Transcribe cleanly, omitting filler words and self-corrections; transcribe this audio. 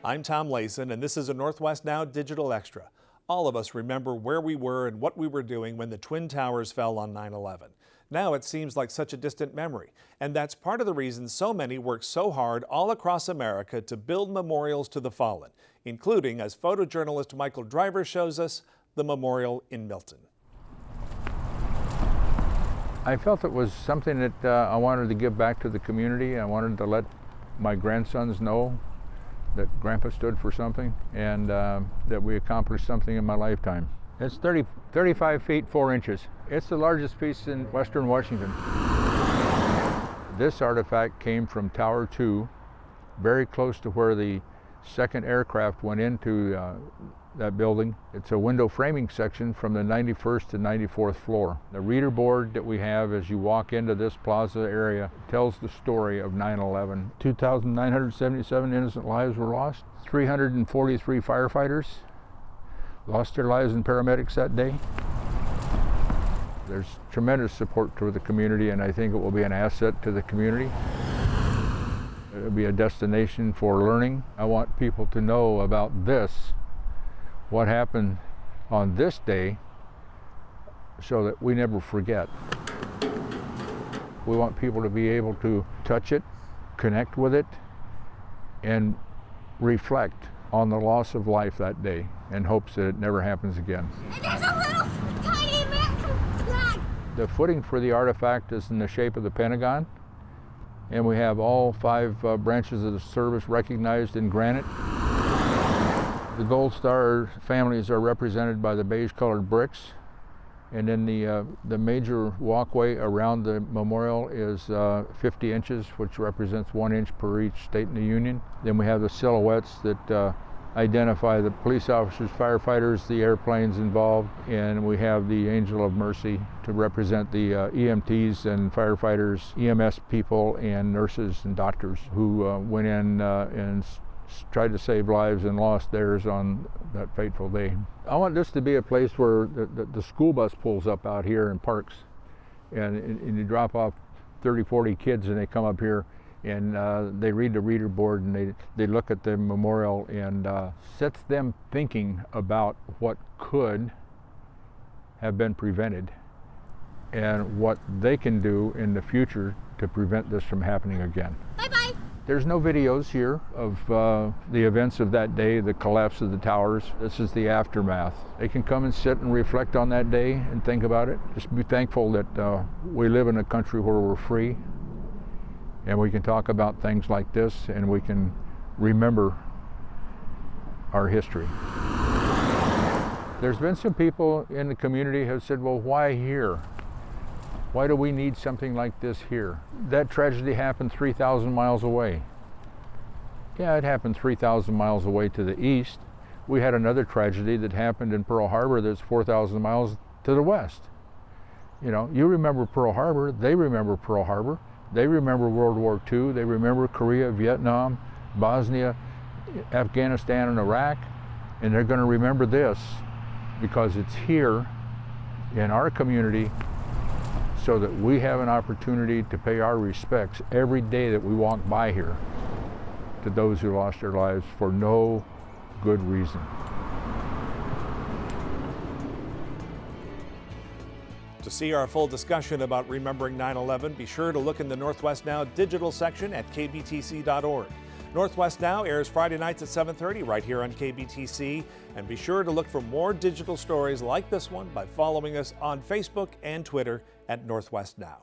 I'm Tom Layson, and this is a Northwest Now Digital Extra. All of us remember where we were and what we were doing when the Twin Towers fell on 9/11. Now it seems like such a distant memory, and that's part of the reason so many work so hard all across America to build memorials to the fallen, including, as photojournalist Michael Driver shows us, the memorial in Milton. I felt it was something that I wanted to give back to the community. I wanted to let my grandsons know that Grandpa stood for something and that we accomplished something in my lifetime. It's 35 feet 4 inches. It's the largest piece in western Washington. This artifact came from Tower 2, very close to where the second aircraft went into that building. It's a window framing section from the 91st to 94th floor. The reader board that we have as you walk into this plaza area tells the story of 9/11. 2,977 innocent lives were lost. 343 firefighters lost their lives in paramedics that day. There's tremendous support to the community, and I think it will be an asset to the community. It'll be a destination for learning. I want people to know about this, what happened on this day, so that we never forget. We want people to be able to touch it, connect with it, and reflect on the loss of life that day in hopes that it never happens again. And there's a little tiny American flag. The footing for the artifact is in the shape of the Pentagon, and we have all 5 branches of the service recognized in granite. The Gold Star families are represented by the beige-colored bricks, and then the major walkway around the memorial is 50 inches, which represents 1 inch per each state in the Union. Then we have the silhouettes that identify the police officers, firefighters, the airplanes involved, and we have the Angel of Mercy to represent the EMTs and firefighters, EMS people, and nurses and doctors who went in and tried to save lives and lost theirs on that fateful day. I want this to be a place where the school bus pulls up out here and parks, and you drop off 30, 40 kids and they come up here and they read the reader board and they look at the memorial, and sets them thinking about what could have been prevented and what they can do in the future to prevent this from happening again. Bye-bye. There's no videos here of the events of that day, the collapse of the towers. This is the aftermath. They can come and sit and reflect on that day and think about it. Just be thankful that we live in a country where we're free and we can talk about things like this and we can remember our history. There's been some people in the community who have said, well, why here? Why do we need something like this here? That tragedy happened 3,000 miles away. Yeah, it happened 3,000 miles away to the east. We had another tragedy that happened in Pearl Harbor that's 4,000 miles to the west. You know, you remember Pearl Harbor, they remember Pearl Harbor, they remember World War II, they remember Korea, Vietnam, Bosnia, Afghanistan, and Iraq, and they're going to remember this because it's here in our community, so that we have an opportunity to pay our respects every day that we walk by here to those who lost their lives for no good reason. To see our full discussion about remembering 9/11, be sure to look in the Northwest Now digital section at kbtc.org. Northwest Now airs Friday nights at 7:30 right here on KBTC, and be sure to look for more digital stories like this one by following us on Facebook and Twitter at Northwest Now.